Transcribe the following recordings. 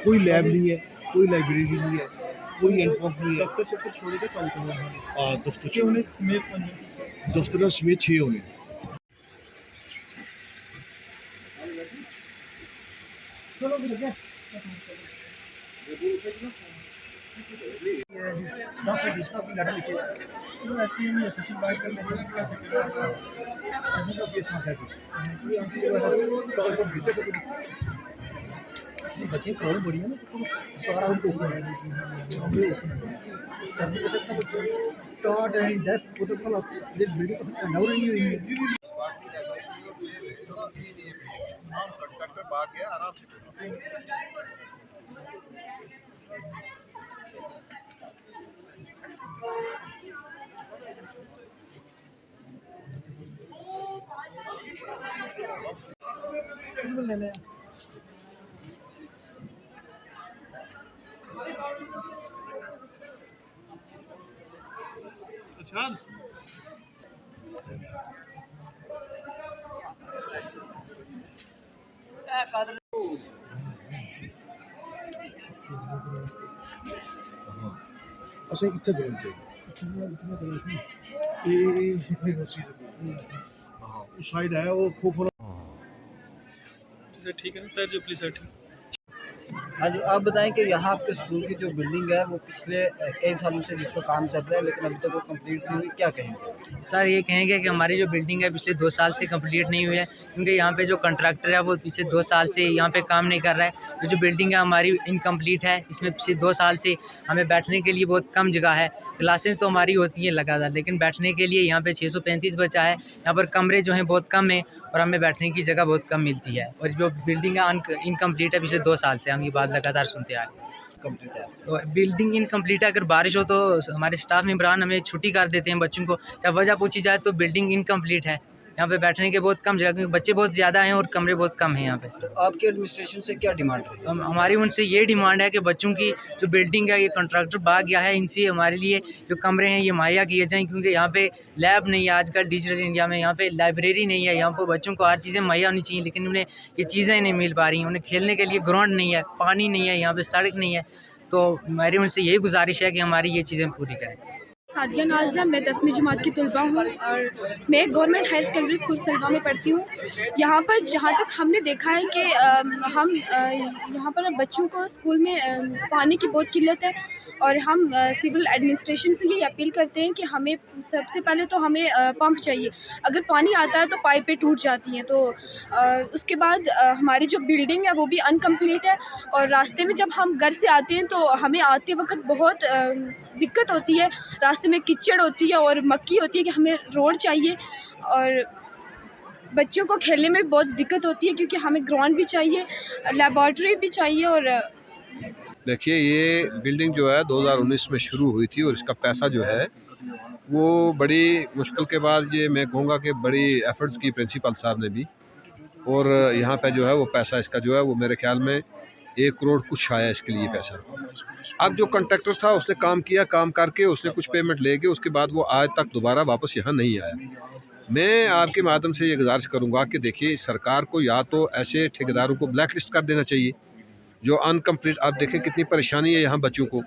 कोई लैब नहीं है, कोई लाइब्रेरी नहीं है, कोई एनकॉम नहीं है। दफ्तर छोड़े थे कल दफ्तर समेत 6 होने। बच्चे प्रॉब्लम बढ़ी है ना, तो सारा स्टार्ट है डेस्क प्रोटोकॉल ये वीडियो तो अंडा नहीं हुई है। नाम शॉर्टकट पे भाग गया आराम से। अच्छा अच्छा इतना करना चाहिए उस साइड है वो खोखो। ठीक है सर जो प्लीज सर ठीक। हाँ जी, आप बताएं कि यहाँ आपके स्कूल की जो बिल्डिंग है वो पिछले कई सालों से जिसका काम चल रहा है लेकिन अभी तक वो कंप्लीट नहीं हुई, क्या कहेंगे? सर ये कहेंगे कि हमारी जो बिल्डिंग है पिछले 2 साल से कंप्लीट नहीं हुई है, क्योंकि यहाँ पे जो कॉन्ट्रैक्टर है वो पिछले 2 साल से यहाँ पे काम नहीं कर रहा है। जो बिल्डिंग है हमारी इनकम्प्लीट है, इसमें पिछले 2 साल से हमें बैठने के लिए बहुत कम जगह है। क्लासें तो हमारी होती हैं लगातार, लेकिन बैठने के लिए यहाँ पे 635 बच्चा है। यहाँ पर कमरे जो हैं बहुत कम है और हमें बैठने की जगह बहुत कम मिलती है। और जो बिल्डिंग है इनकम्प्लीट है पिछले 2 साल से, हम ये बात लगातार सुनते आ रहे हैं। कंप्लीट है तो बिल्डिंग इनकम्प्लीट है। अगर बारिश हो तो हमारे स्टाफ मेंबरान हमें छुट्टी कर देते हैं बच्चों को। जब वजह पूछी जाए तो बिल्डिंग इनकम्प्लीट है, यहाँ पे बैठने के बहुत कम जगह, क्योंकि बच्चे बहुत ज़्यादा हैं और कमरे बहुत कम हैं यहाँ पे। तो आपके एडमिनिस्ट्रेशन से क्या डिमांड रही? हमारी उनसे ये डिमांड है कि बच्चों की जो बिल्डिंग है, ये कॉन्ट्रैक्टर भाग गया है, इनसे हमारे लिए जो कमरे हैं ये मुहैया किए जाएँ, क्योंकि यहाँ पे लैब नहीं है आजकल डिजिटल इंडिया में। यहाँ पे लाइब्रेरी नहीं है, यहाँ पर बच्चों को हर चीज़ें मुहैया होनी चाहिए, लेकिन उन्हें ये चीज़ें नहीं मिल पा रही हैं। उन्हें खेलने के लिए ग्राउंड नहीं है, पानी नहीं है, यहाँ पर सड़क नहीं है। तो मेरी उनसे यही गुजारिश है कि हमारी ये चीज़ें पूरी करें। सादिया नाज़िया, मैं 10वीं जमात की तलबा हूँ और मैं एक गवर्नमेंट हायर सेकेंडरी स्कूल सलवा में पढ़ती हूँ। यहाँ पर जहाँ तक हमने देखा है कि हम यहाँ पर बच्चों को स्कूल में पानी की बहुत किल्लत है और हम सिविल एडमिनिस्ट्रेशन से ये अपील करते हैं कि हमें सबसे पहले तो हमें पंप चाहिए। अगर पानी आता है तो पाइपें टूट जाती हैं, तो उसके बाद हमारी जो बिल्डिंग है वो भी अनकम्प्लीट है और रास्ते में जब हम घर से आते हैं तो हमें आते वक्त बहुत दिक्कत होती है। रास्ते में कीचड़ होती है और मक्खी होती है कि हमें रोड चाहिए और बच्चों को खेलने में बहुत दिक्कत होती है, क्योंकि हमें ग्राउंड भी चाहिए, लेबॉर्ट्री भी चाहिए। और देखिए ये बिल्डिंग जो है 2019 में शुरू हुई थी और इसका पैसा जो है वो बड़ी मुश्किल के बाद, ये मैं कहूँगा कि बड़ी एफर्ट्स की प्रिंसिपल साहब ने भी, और यहाँ पे जो है वो पैसा इसका जो है वो मेरे ख्याल में 1 करोड़ कुछ आया इसके लिए पैसा। अब जो कॉन्ट्रैक्टर था उसने काम किया, काम करके उसने कुछ पेमेंट ले गए, उसके बाद वो आज तक दोबारा वापस यहाँ नहीं आया। मैं आपके माध्यम से ये गुजारिश करूँगा कि देखिए सरकार को या तो ऐसे ठेकेदारों को ब्लैक लिस्ट कर देना चाहिए जो अनकम्प्लीट। आप देखें कितनी परेशानी है यहाँ बच्चों को।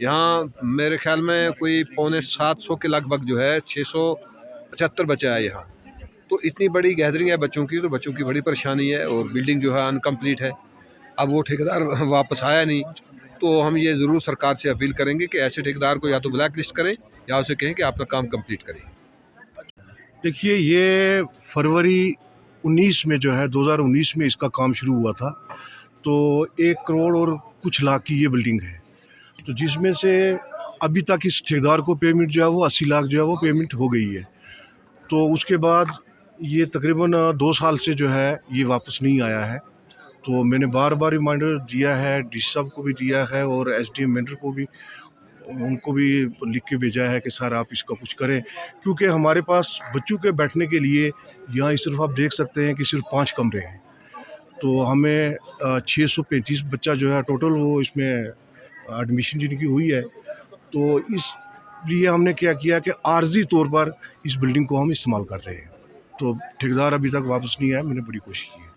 यहाँ मेरे ख्याल में कोई 750 के लगभग जो है 675 बच्चा है यहाँ। तो इतनी बड़ी गैदरिंग है बच्चों की, तो बच्चों की बड़ी परेशानी है और बिल्डिंग जो है अनकम्प्लीट है। अब वो ठेकेदार वापस आया नहीं, तो हम ये ज़रूर सरकार से अपील करेंगे कि ऐसे ठेकेदार को या तो ब्लैक लिस्ट करें या उसे कहें कि अपना काम कंप्लीट करें। देखिए ये फरवरी 19 में जो है 2019 में इसका काम शुरू हुआ था, तो 1 करोड़ और कुछ लाख की ये बिल्डिंग है, तो जिसमें से अभी तक इस ठेकेदार को पेमेंट जो है वो 80 लाख जो है वो पेमेंट हो गई है। तो उसके बाद ये तकरीबन 2 साल से जो है ये वापस नहीं आया है। तो मैंने बार बार रिमाइंडर दिया है, डी साहब को भी दिया है और एसडीएम मेंटर को भी, उनको भी लिख के भेजा है कि सर आप इसका कुछ करें, क्योंकि हमारे पास बच्चों के बैठने के लिए यहाँ सिर्फ आप देख सकते हैं कि सिर्फ 5 कमरे हैं। तो हमें 635 बच्चा जो है टोटल वो इसमें एडमिशन जिनकी हुई है, तो इसलिए हमने क्या किया कि आर्जी तौर पर इस बिल्डिंग को हम इस्तेमाल कर रहे हैं। तो ठेकेदार अभी तक वापस नहीं आया, मैंने बड़ी कोशिश की है।